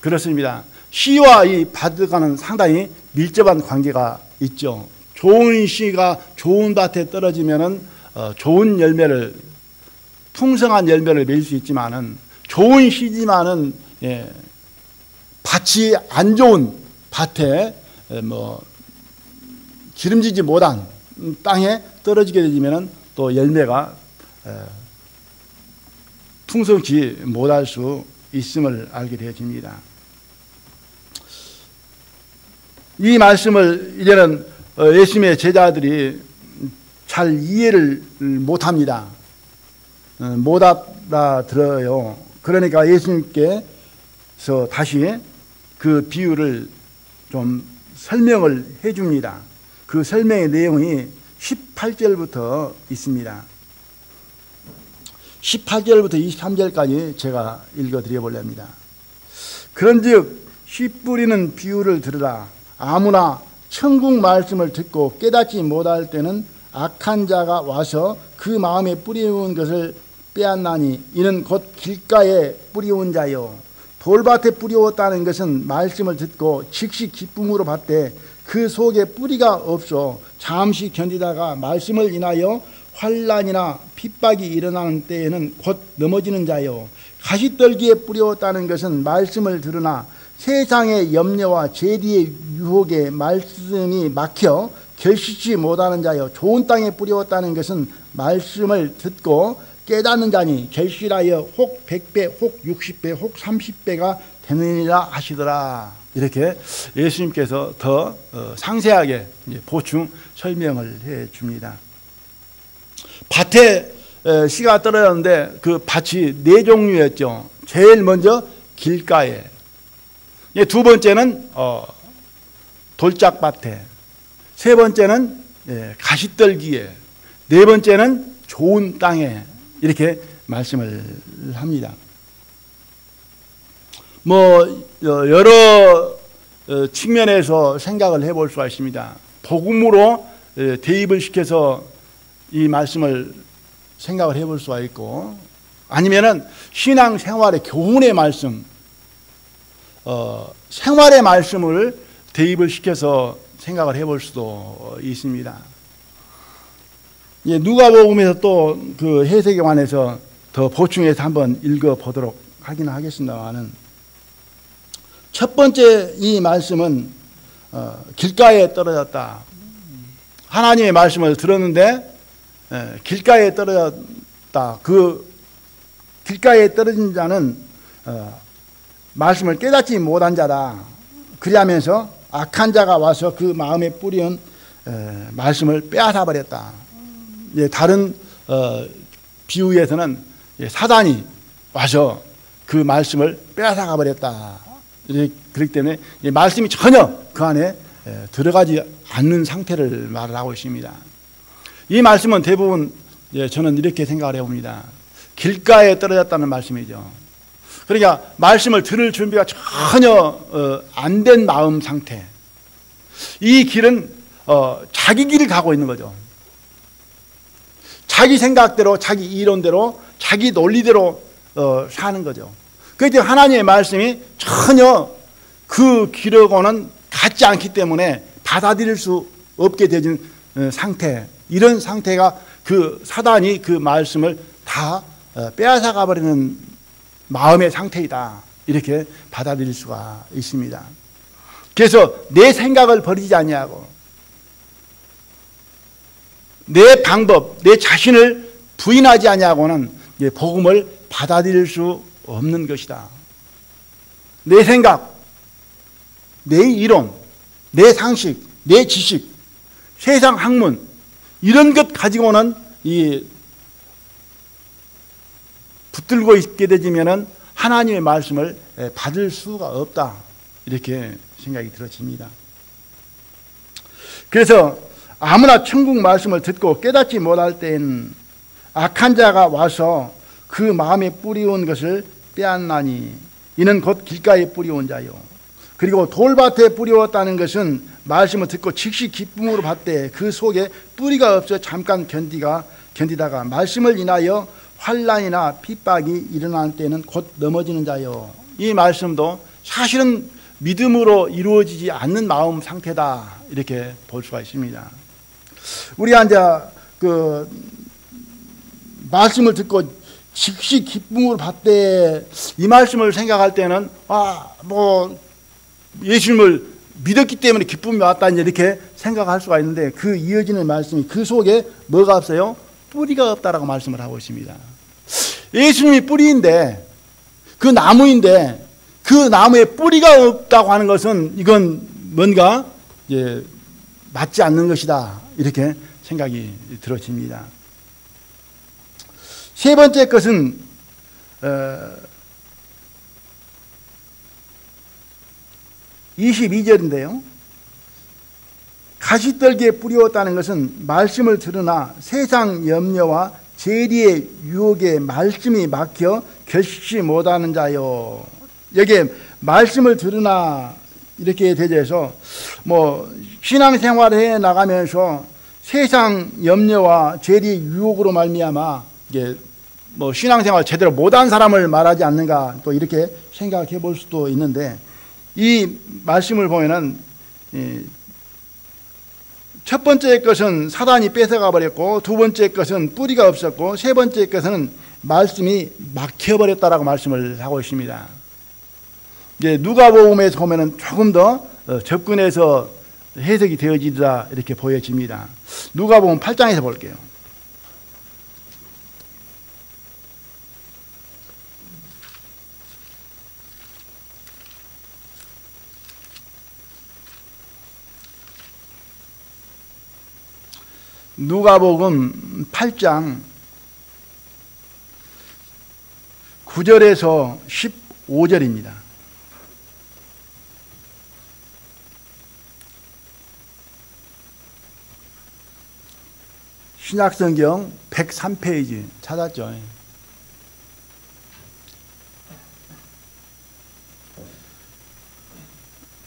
그렇습니다. 씨와 이 밭과는 상당히 밀접한 관계가 있죠. 좋은 씨가 좋은 밭에 떨어지면은 좋은 열매를, 풍성한 열매를 맺을 수 있지만은, 좋은 씨지만은 밭이 안 좋은 밭에 기름지지 못한 땅에 떨어지게 되면은 또 열매가 풍성치 못할 수 있음을 알게 되어집니다. 이 말씀을 이제는 예수님의 제자들이 잘 이해를 못합니다. 못 알아들어요. 그러니까 예수님께서 다시 그 비유를 좀 설명을 해줍니다. 그 설명의 내용이 18절부터 있습니다. 18절부터 23절까지 제가 읽어드려 보렵니다. 그런즉 씨 뿌리는 비유를 들으라. 아무나 천국 말씀을 듣고 깨닫지 못할 때는 악한 자가 와서 그 마음에 뿌리운 것을 빼앗나니, 이는 곧 길가에 뿌리온 자요. 돌밭에 뿌리웠다는 것은 말씀을 듣고 즉시 기쁨으로 받되 그 속에 뿌리가 없어 잠시 견디다가 말씀을 인하여 환난이나 핍박이 일어나는 때에는 곧 넘어지는 자요. 가시떨기에 뿌리웠다는 것은 말씀을 들으나 세상의 염려와 죄리의 유혹에 말씀이 막혀 결실치 못하는 자요. 좋은 땅에 뿌리웠다는 것은 말씀을 듣고 깨닫는 자니 결실하여 혹 100배, 혹 60배, 혹 30배가 되느니라 하시더라. 이렇게 예수님께서 더 상세하게 보충 설명을 해 줍니다. 밭에 씨가 떨어졌는데 그 밭이 네 종류였죠. 제일 먼저 길가에, 두 번째는 돌짝밭에, 세 번째는 가시떨기에, 네 번째는 좋은 땅에, 이렇게 말씀을 합니다. 여러 측면에서 생각을 해볼 수가 있습니다. 복음으로 대입을 시켜서 이 말씀을 생각을 해볼 수가 있고, 아니면은 신앙생활의 교훈의 말씀, 생활의 말씀을 대입을 시켜서 생각을 해볼 수도 있습니다. 누가복음에서 또 그 해석에 관해서 더 보충해서 한번 읽어보도록 하긴 하겠습니다만은, 첫 번째 이 말씀은 길가에 떨어졌다. 하나님의 말씀을 들었는데 길가에 떨어졌다. 그 길가에 떨어진 자는 말씀을 깨닫지 못한 자다. 그리하면서 악한 자가 와서 그 마음에 뿌리운 말씀을 빼앗아 버렸다. 다른 비유에서는 사단이 와서 그 말씀을 빼앗아 버렸다. 그렇기 때문에 말씀이 전혀 그 안에 들어가지 않는 상태를 말을 하고 있습니다. 이 말씀은 대부분 저는 이렇게 생각을 해봅니다. 길가에 떨어졌다는 말씀이죠. 그러니까 말씀을 들을 준비가 전혀 안 된 마음 상태. 이 길은 자기 길을 가고 있는 거죠. 자기 생각대로, 자기 이론대로, 자기 논리대로 사는 거죠. 그렇기 때문에 하나님의 말씀이 전혀 그 길하고는 같지 않기 때문에 받아들일 수 없게 되는 상태, 이런 상태가 그 사단이 그 말씀을 다 빼앗아 가버리는 마음의 상태이다. 이렇게 받아들일 수가 있습니다. 그래서 내 생각을 버리지 아니하고 내 방법, 내 자신을 부인하지 아니하고는 복음을 받아들일 수 없는 것이다. 내 생각, 내 이론, 내 상식, 내 지식, 세상 학문 이런 것 가지고는 이 붙들고 있게 되지면은 하나님의 말씀을 받을 수가 없다. 이렇게 생각이 들어집니다. 그래서 아무나 천국 말씀을 듣고 깨닫지 못할 때엔 악한 자가 와서 그 마음에 뿌리온 것을 빼앗나니 이는 곧 길가에 뿌리온 자요. 그리고 돌밭에 뿌리었다는 것은 말씀을 듣고 즉시 기쁨으로 받되 그 속에 뿌리가 없어 잠깐 견디다가 말씀을 인하여 환난이나 핍박이 일어날 때는 곧 넘어지는 자요. 이 말씀도 사실은 믿음으로 이루어지지 않는 마음 상태다. 이렇게 볼 수가 있습니다. 우리가 이제 그 말씀을 듣고 즉시 기쁨으로 받되 이 말씀을 생각할 때는 예수님을 믿었기 때문에 기쁨이 왔다 이렇게 생각할 수가 있는데 그 이어지는 말씀이 그 속에 뭐가 없어요? 뿌리가 없다라고 말씀을 하고 있습니다. 예수님이 뿌리인데 그 나무인데 그 나무에 뿌리가 없다고 하는 것은 이건 뭔가 맞지 않는 것이다. 이렇게 생각이 들어집니다. 세 번째 것은 22절인데요. 가시떨기에 뿌리었다는 것은 말씀을 들으나 세상 염려와 재리의 유혹에 말씀이 막혀 결식치 못하는 자요. 여기에 말씀을 들으나 이렇게 되어서 신앙생활을 해 나가면서 세상 염려와 재리의 유혹으로 말미암아 신앙생활 제대로 못한 사람을 말하지 않는가 또 이렇게 생각해 볼 수도 있는데 이 말씀을 보면은 첫 번째 것은 사단이 뺏어가 버렸고 두 번째 것은 뿌리가 없었고 세 번째 것은 말씀이 막혀버렸다라고 말씀을 하고 있습니다. 누가복음에서 보면은 조금 더 접근해서 해석이 되어지리라 이렇게 보여집니다. 누가복음 8장에서 볼게요. 누가복음 8장 9절에서 15절입니다. 신약성경 103페이지 찾았죠?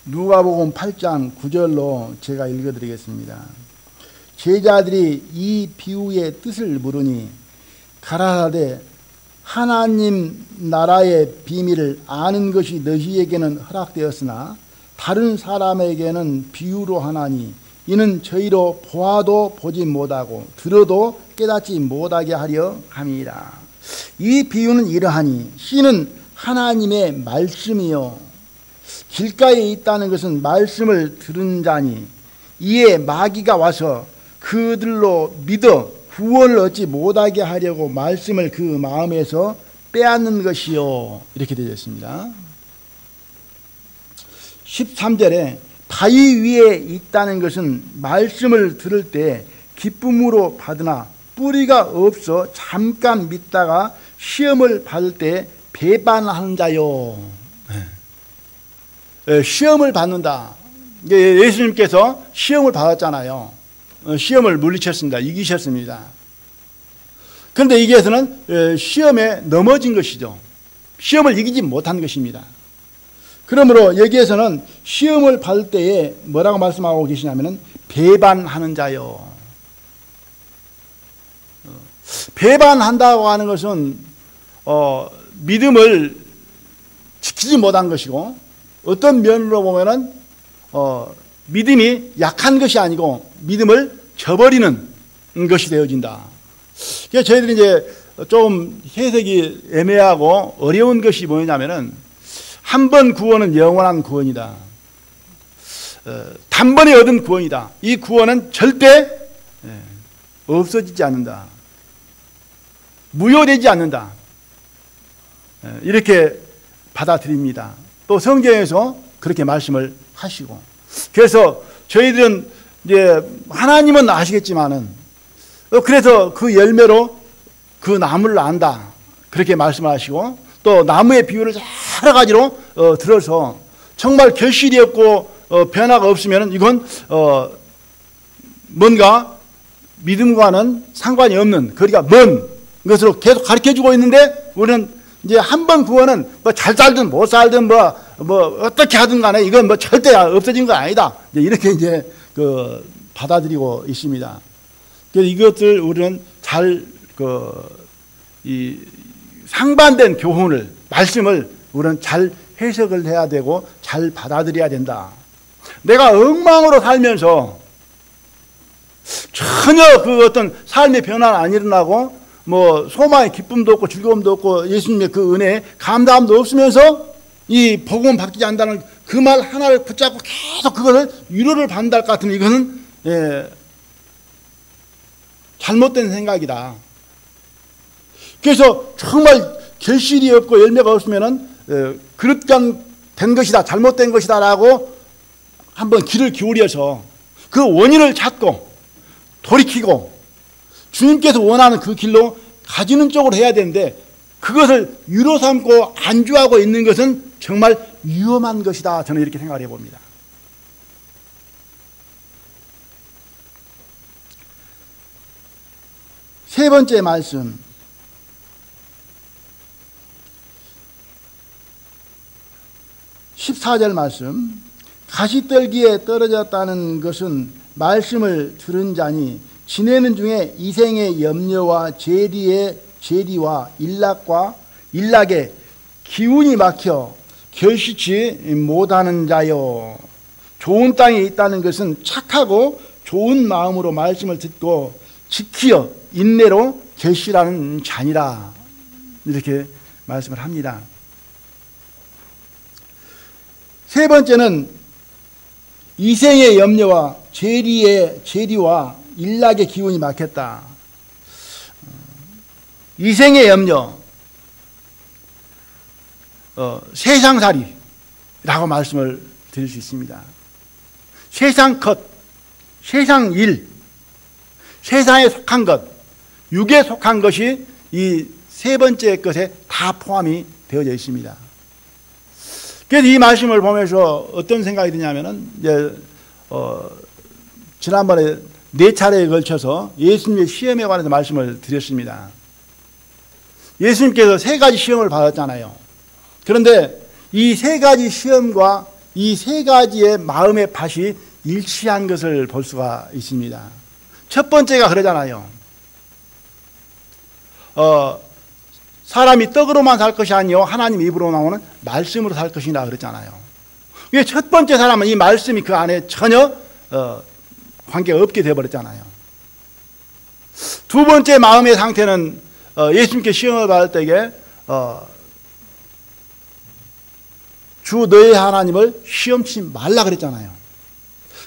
누가복음 8장 9절로 제가 읽어드리겠습니다. 제자들이 이 비유의 뜻을 물으니 가라사대 하나님 나라의 비밀을 아는 것이 너희에게는 허락되었으나 다른 사람에게는 비유로 하나니 이는 저희로 보아도 보지 못하고 들어도 깨닫지 못하게 하려 함이라. 이 비유는 이러하니 씨는 하나님의 말씀이요 길가에 있다는 것은 말씀을 들은 자니 이에 마귀가 와서 그들로 믿어 구원을 얻지 못하게 하려고 말씀을 그 마음에서 빼앗는 것이요. 이렇게 되어 있습니다. 13절에 바위 위에 있다는 것은 말씀을 들을 때 기쁨으로 받으나 뿌리가 없어 잠깐 믿다가 시험을 받을 때 배반하는 자요. 시험을 받는다. 예수님께서 시험을 받았잖아요. 시험을 물리쳤습니다. 이기셨습니다. 그런데 여기에서는 시험에 넘어진 것이죠. 시험을 이기지 못한 것입니다. 그러므로 여기에서는 시험을 받을 때에 뭐라고 말씀하고 계시냐면 배반하는 자요. 배반한다고 하는 것은 믿음을 지키지 못한 것이고 어떤 면으로 보면은 믿음이 약한 것이 아니고 믿음을 저버리는 것이 되어진다. 그래서 저희들이 이제 좀 해석이 애매하고 어려운 것이 뭐냐면은 한 번 구원은 영원한 구원이다. 단번에 얻은 구원이다. 이 구원은 절대 없어지지 않는다. 무효되지 않는다. 이렇게 받아들입니다. 또 성경에서 그렇게 말씀을 하시고, 그래서 저희들은 이제 하나님은 아시겠지만은 그래서 그 열매로 그 나무를 안다 그렇게 말씀하시고, 또 나무의 비유를 여러 가지로 들어서 정말 결실이 없고 변화가 없으면 이건 뭔가 믿음과는 상관이 없는 거리가 먼 것으로 계속 가르쳐주고 있는데, 우리는 이제 한 번 구원은 뭐 잘 살든 못 살든 뭐 어떻게 하든 간에 이건 뭐 절대 없어진 건 아니다, 이렇게 이제 받아들이고 있습니다. 그래서 이것을 우리는 잘 이 상반된 교훈을, 말씀을 우리는 잘 해석을 해야 되고 잘 받아들여야 된다. 내가 엉망으로 살면서 전혀 그 어떤 삶의 변화는 안 일어나고 뭐 소망의 기쁨도 없고 즐거움도 없고 예수님의 그 은혜에 감사함도 없으면서 이 복음 받지 않는다는 그 말 하나를 붙잡고 계속 그것을 위로를 받는다 같으면 이거는 잘못된 생각이다. 그래서 정말 결실이 없고 열매가 없으면은 그릇간 된 것이다, 잘못된 것이다라고 한번 귀를 기울여서 그 원인을 찾고 돌이키고 주님께서 원하는 그 길로 가지는 쪽으로 해야 되는데, 그것을 유로 삼고 안주하고 있는 것은 정말 위험한 것이다, 저는 이렇게 생각을 해봅니다. 세 번째 말씀, 14절 말씀. 가시떨기에 떨어졌다는 것은 말씀을 들은 자니 지내는 중에 이생의 염려와 재리와 일락에 기운이 막혀 결실치 못하는 자요. 좋은 땅에 있다는 것은 착하고 좋은 마음으로 말씀을 듣고 지키어 인내로 결실하는 자니라, 이렇게 말씀을 합니다. 세 번째는 이생의 염려와 재리와 일락의 기운이 막혔다. 이생의 염려, 세상살이라고 말씀을 드릴 수 있습니다. 세상 것, 세상 일, 세상에 속한 것, 육에 속한 것이 이 세 번째 것에 다 포함이 되어져 있습니다. 그래서 이 말씀을 보면서 어떤 생각이 드냐면은, 이제, 지난번에 4차례에 걸쳐서 예수님의 시험에 관해서 말씀을 드렸습니다. 예수님께서 3가지 시험을 받았잖아요. 그런데 이 3가지 시험과 이 3가지의 마음의 밭이 일치한 것을 볼 수가 있습니다. 첫 번째가 그러잖아요. 사람이 떡으로만 살 것이 아니요 하나님 입으로 나오는 말씀으로 살 것이라 그랬잖아요. 이게 첫 번째 사람은 이 말씀이 그 안에 전혀 관계가 없게 되어버렸잖아요. 두 번째 마음의 상태는 예수님께 시험을 받을 때에 주 너의 하나님을 시험치 말라 그랬잖아요.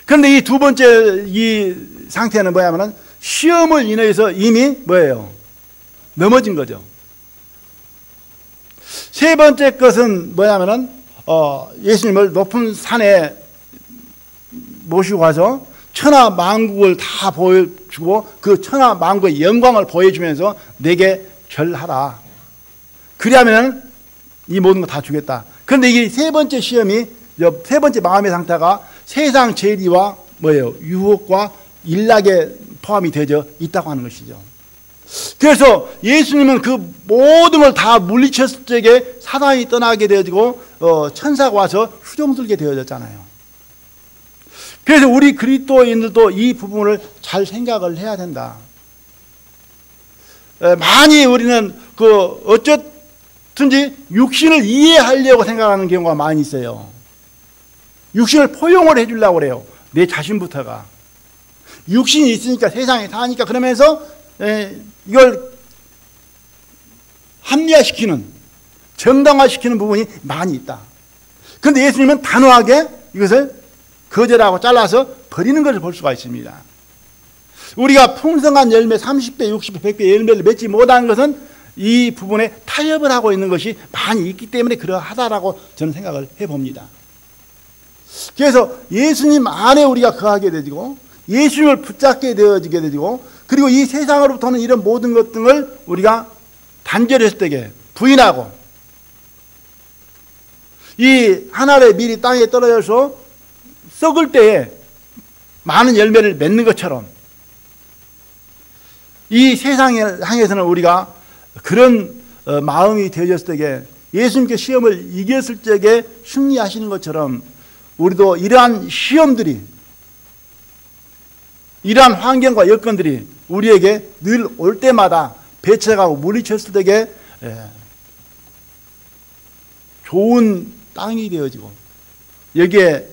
그런데 이 두 번째 이 상태는 뭐냐면은 시험을 인해서 이미 뭐예요? 넘어진 거죠. 세 번째 것은 뭐냐면은 예수님을 높은 산에 모시고 가서 천하 만국을 다 보여주고 그 천하 만국의 영광을 보여주면서 내게 절하라. 그리하면 이 모든 거 다 주겠다. 그런데 이게 세 번째 시험이, 세 번째 마음의 상태가 세상 재리와 뭐예요? 유혹과 일락에 포함이 되어 있다고 하는 것이죠. 그래서 예수님은 그 모든 걸 다 물리쳤을 적에 사단이 떠나게 되어지고 천사가 와서 후종들게 되어졌잖아요. 그래서 우리 그리스도인들도 이 부분을 잘 생각을 해야 된다. 많이 우리는 어쨌든지 육신을 이해하려고 생각하는 경우가 많이 있어요. 육신을 포용을 해주려고 그래요. 내 자신부터가. 육신이 있으니까 세상에 사니까 그러면서 이걸 합리화시키는, 정당화시키는 부분이 많이 있다. 그런데 예수님은 단호하게 이것을 거절하고 잘라서 버리는 것을 볼 수가 있습니다. 우리가 풍성한 열매 30배, 60배, 100배 열매를 맺지 못하는 것은 이 부분에 타협을 하고 있는 것이 많이 있기 때문에 그러하다라고 저는 생각을 해봅니다. 그래서 예수님 안에 우리가 거하게 되고 예수님을 붙잡게 되어지게 되고 그리고 이 세상으로부터는 이런 모든 것들을 우리가 단절했을 때에 부인하고 이 한 알의 밀이 땅에 떨어져서 썩을 때에 많은 열매를 맺는 것처럼 이 세상을 향해서는 우리가 그런 마음이 되어졌을 때에 예수님께 시험을 이겼을 적에 승리하시는 것처럼 우리도 이러한 시험들이 이러한 환경과 여건들이 우리에게 늘 올 때마다 배척하고 물리쳤을 때에 좋은 땅이 되어지고 여기에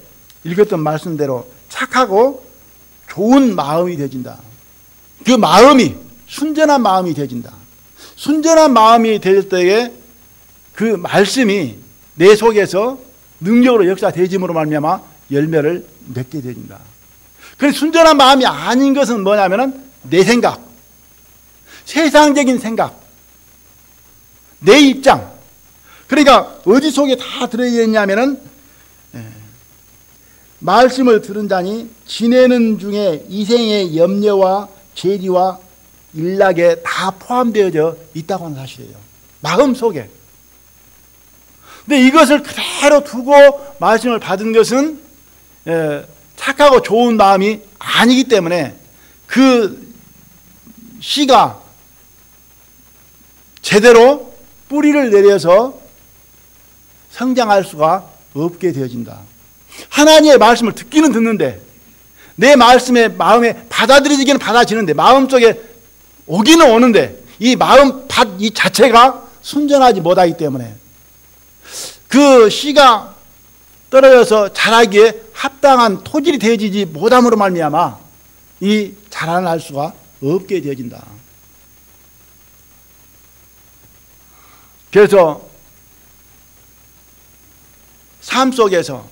읽었던 말씀대로 착하고 좋은 마음이 되어진다. 그 마음이 순전한 마음이 되어진다. 순전한 마음이 되질 때에 그 말씀이 내 속에서 능력으로 역사되짐으로 말미암아 열매를 맺게 되어진다. 그래서 순전한 마음이 아닌 것은 뭐냐면은 내 생각, 세상적인 생각, 내 입장. 그러니까 어디 속에 다 들어있냐면은 말씀을 들은 자니 지내는 중에 이생의 염려와 죄리와 일락에 다 포함되어져 있다고 하는 사실이에요. 마음 속에. 근데 이것을 그대로 두고 말씀을 받은 것은 착하고 좋은 마음이 아니기 때문에 그 씨가 제대로 뿌리를 내려서 성장할 수가 없게 되어진다. 하나님의 말씀을 듣기는 듣는데 내 말씀에 마음에 받아들여지기는 받아지는데 마음속에 오기는 오는데 이 마음 밭 이 자체가 순전하지 못하기 때문에 그 씨가 떨어져서 자라기에 합당한 토질이 되어지지 못함으로 말미암아 이 자라날 수가 없게 되어진다. 그래서 삶 속에서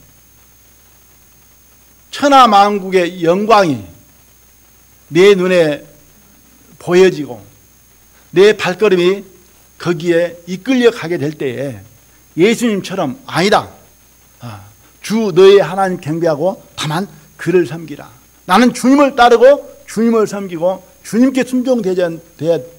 천하만국의 영광이 내 눈에 보여지고 내 발걸음이 거기에 이끌려 가게 될 때에 예수님처럼 아니다. 주 너의 하나님 경배하고 다만 그를 섬기라. 나는 주님을 따르고 주님을 섬기고 주님께 순종되어야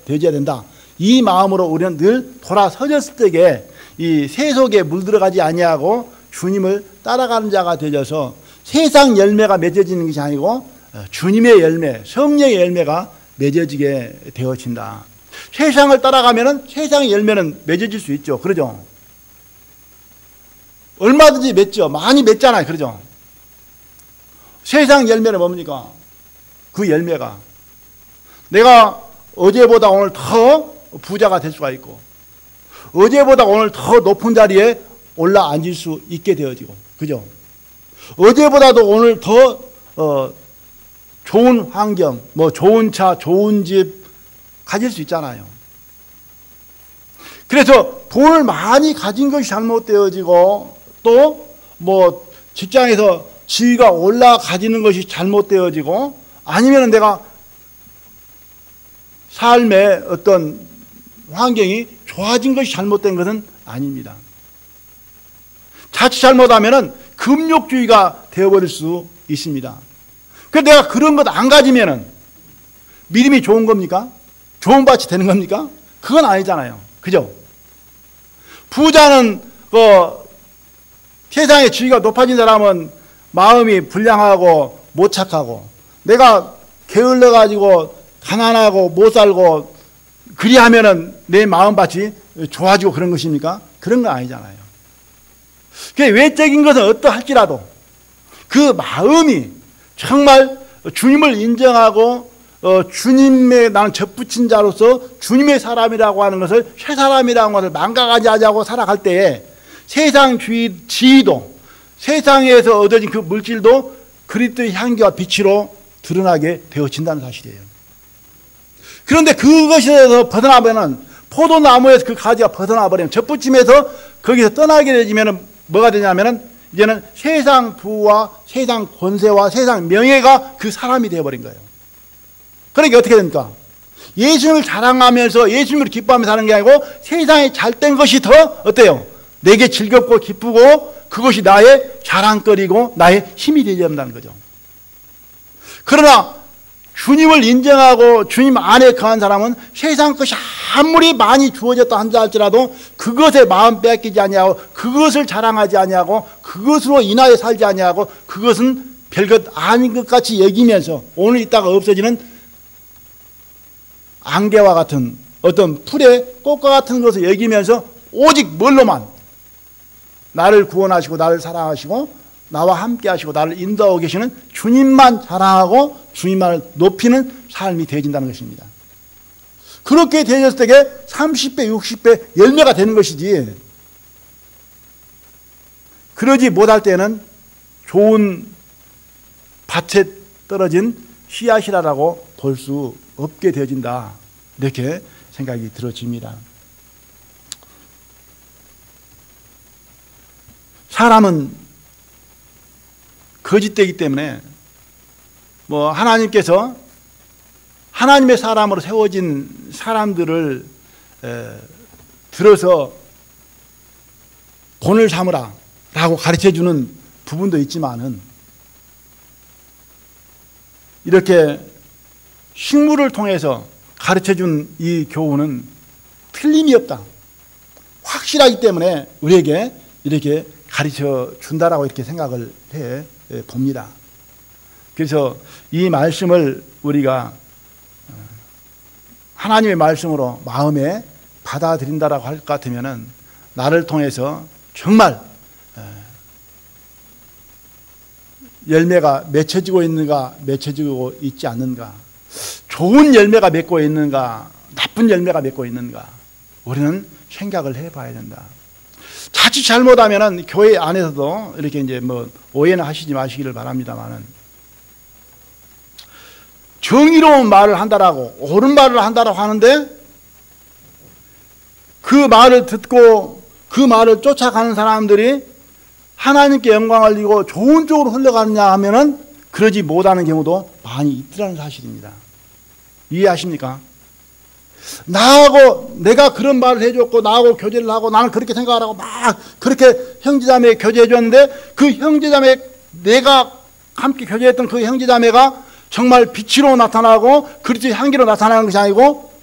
된다. 이 마음으로 우리는 늘 돌아서졌을 때에 이 새 속에 물들어가지 아니하고 주님을 따라가는 자가 되어서 세상 열매가 맺어지는 것이 아니고 주님의 열매, 성령의 열매가 맺어지게 되어진다. 세상을 따라가면은 세상의 열매는 맺어질 수 있죠. 그러죠? 얼마든지 맺죠. 많이 맺잖아요. 그러죠? 세상 열매는 뭡니까? 그 열매가 내가 어제보다 오늘 더 부자가 될 수가 있고 어제보다 오늘 더 높은 자리에 올라 앉을 수 있게 되어지고 그죠? 어제보다도 오늘 더 좋은 환경, 뭐 좋은 차, 좋은 집 가질 수 있잖아요. 그래서 돈을 많이 가진 것이 잘못되어지고 또 뭐 직장에서 지위가 올라가지는 것이 잘못되어지고 아니면 내가 삶의 어떤 환경이 좋아진 것이 잘못된 것은 아닙니다. 자칫 잘못하면은 금욕주의가 되어버릴 수 있습니다. 그래서 내가 그런 것 안 가지면은 믿음이 좋은 겁니까? 좋은 밭이 되는 겁니까? 그건 아니잖아요. 그죠? 부자는 세상의 지위가 높아진 사람은 마음이 불량하고 못 착하고 내가 게을러 가지고 가난하고 못 살고 그리하면은 내 마음밭이 좋아지고 그런 것입니까? 그런 건 아니잖아요. 외적인 것은 어떠할지라도 그 마음이 정말 주님을 인정하고 주님의 나는 접붙인 자로서 주님의 사람이라고 하는 것을 새 사람이라는 것을 망각하지 하자고 살아갈 때에 세상 지위도 세상에서 얻어진 그 물질도 그리스도의 향기와 빛으로 드러나게 되어진다는 사실이에요. 그런데 그것에서 벗어나면은 포도나무에서 그 가지가 벗어나버리면 접붙임에서 거기서 떠나게 되지면은 뭐가 되냐면은 이제는 세상 부와 세상 권세와 세상 명예가 그 사람이 되어버린 거예요. 그러니까 어떻게 됩니까? 예수님을 자랑하면서 예수님을 기뻐하면서 사는 게 아니고 세상에 잘된 것이 더 어때요? 내게 즐겁고 기쁘고 그것이 나의 자랑거리고 나의 힘이 되어야 한다는 거죠. 그러나 주님을 인정하고 주님 안에 거한 사람은 세상 것이 아무리 많이 주어졌다 한다 할지라도 그것에 마음 뺏기지 아니하고 그것을 자랑하지 아니하고 그것으로 인하여 살지 아니하고 그것은 별것 아닌 것 같이 여기면서 오늘 있다가 없어지는 안개와 같은 어떤 풀의 꽃과 같은 것을 여기면서 오직 뭘로만 나를 구원하시고 나를 사랑하시고 나와 함께 하시고 나를 인도하고 계시는 주님만 자랑하고 주님만을 높이는 삶이 되어진다는 것입니다. 그렇게 되어졌을 때에 30배, 60배 열매가 되는 것이지, 그러지 못할 때는 좋은 밭에 떨어진 씨앗이라고 볼 수 없게 되어진다. 이렇게 생각이 들어집니다. 사람은 거짓되기 때문에 하나님께서 하나님의 사람으로 세워진 사람들을 들어서 본을 삼으라 라고 가르쳐주는 부분도 있지만은 이렇게 식물을 통해서 가르쳐준 이 교훈은 틀림이 없다. 확실하기 때문에 우리에게 이렇게 가르쳐 준다라고 이렇게 생각을 해 봅니다. 그래서 이 말씀을 우리가 하나님의 말씀으로 마음에 받아들인다라고 할 것 같으면은 나를 통해서 정말 열매가 맺혀지고 있는가, 맺혀지고 있지 않는가, 좋은 열매가 맺고 있는가, 나쁜 열매가 맺고 있는가, 우리는 생각을 해봐야 된다. 자칫 잘못하면은 교회 안에서도 이렇게 이제 오해는 하시지 마시기를 바랍니다만은 정의로운 말을 한다라고 옳은 말을 한다라고 하는데 그 말을 듣고 그 말을 쫓아가는 사람들이 하나님께 영광을 드리고 좋은 쪽으로 흘러가느냐 하면은 그러지 못하는 경우도 많이 있더라는 사실입니다. 이해하십니까? 나하고 내가 그런 말을 해줬고 나하고 교제를 하고 나는 그렇게 생각을 하고 막 그렇게 형제자매 교제해 줬는데 그 형제자매 내가 함께 교제했던 그 형제자매가 정말 빛으로 나타나고 그리스도의 향기로 나타나는 것이 아니고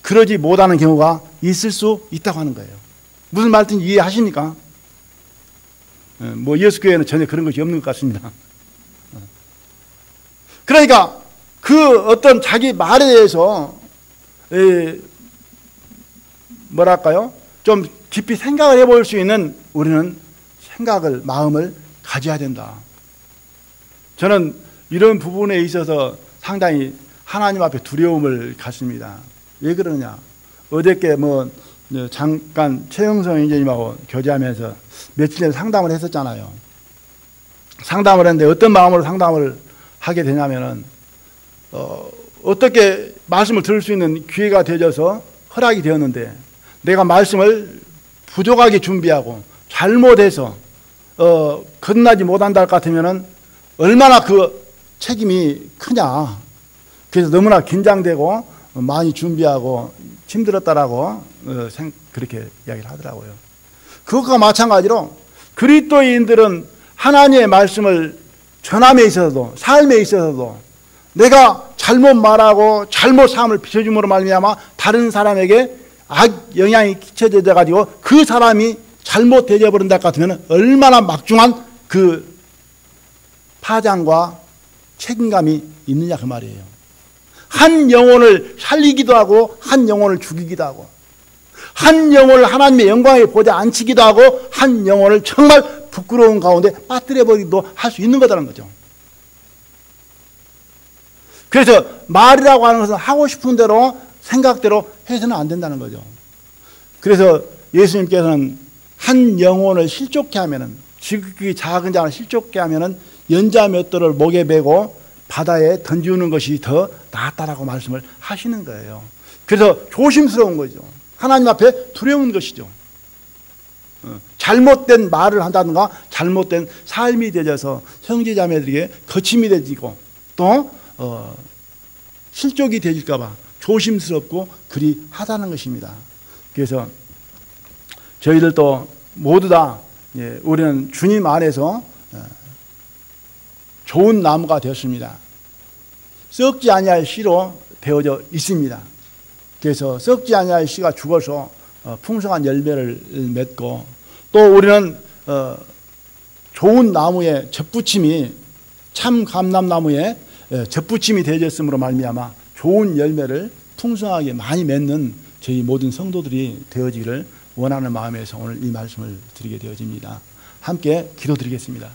그러지 못하는 경우가 있을 수 있다고 하는 거예요. 무슨 말인지 이해하십니까? 예수교회는 전혀 그런 것이 없는 것 같습니다. 그러니까 그 어떤 자기 말에 대해서 좀 깊이 생각을 해볼 수 있는 우리는 마음을 가져야 된다. 저는 이런 부분에 있어서 상당히 하나님 앞에 두려움을 갖습니다. 왜 그러냐? 어저께 잠깐 최영성 인재님하고 교제하면서 며칠 전에 상담을 했었잖아요. 상담을 했는데 어떤 마음으로 상담을 하게 되냐면은 어떻게 말씀을 들을 수 있는 기회가 되어져서 허락이 되었는데 내가 말씀을 부족하게 준비하고 잘못해서 건너지 못한다 할 것 같으면은 얼마나 그 책임이 크냐. 그래서 너무나 긴장되고 많이 준비하고 힘들었다라고 그렇게 이야기를 하더라고요. 그것과 마찬가지로 그리스도인들은 하나님의 말씀을 전함에 있어서도 삶에 있어서도 내가 잘못 말하고 잘못 삶을 비춰줌으로 말미암아 다른 사람에게 악 영향이 끼쳐져 가지고 그 사람이 잘못 되어버린다 같으면 얼마나 막중한 그 파장과 책임감이 있느냐 그 말이에요. 한 영혼을 살리기도 하고 한 영혼을 죽이기도 하고 한 영혼을 하나님의 영광에 보지 않치기도 하고 한 영혼을 정말 부끄러운 가운데 빠뜨려버리기도 할 수 있는 거라는 거죠. 그래서 말이라고 하는 것은 하고 싶은 대로 생각대로 해서는 안 된다는 거죠. 그래서 예수님께서는 한 영혼을 실족케 하면은 지극히 작은 자를 실족케 하면은 연자 몇 돌을 목에 베고 바다에 던지는 것이 더 낫다라고 말씀을 하시는 거예요. 그래서 조심스러운 거죠. 하나님 앞에 두려운 것이죠. 잘못된 말을 한다든가 잘못된 삶이 되어져서 형제자매들에게 거침이 되지고 또 실족이 되질까 봐 조심스럽고 그리하다는 것입니다. 그래서 저희들도 모두 다 우리는 주님 안에서 좋은 나무가 되었습니다. 썩지 아니할 씨로 되어져 있습니다. 그래서 썩지 아니할 씨가 죽어서 풍성한 열매를 맺고, 또 우리는 좋은 나무의 젖붙임이, 참 감람나무의 젖붙임이 되어졌으므로 말미암아 좋은 열매를 풍성하게 많이 맺는 저희 모든 성도들이 되어지기를 원하는 마음에서 오늘 이 말씀을 드리게 되어집니다. 함께 기도드리겠습니다.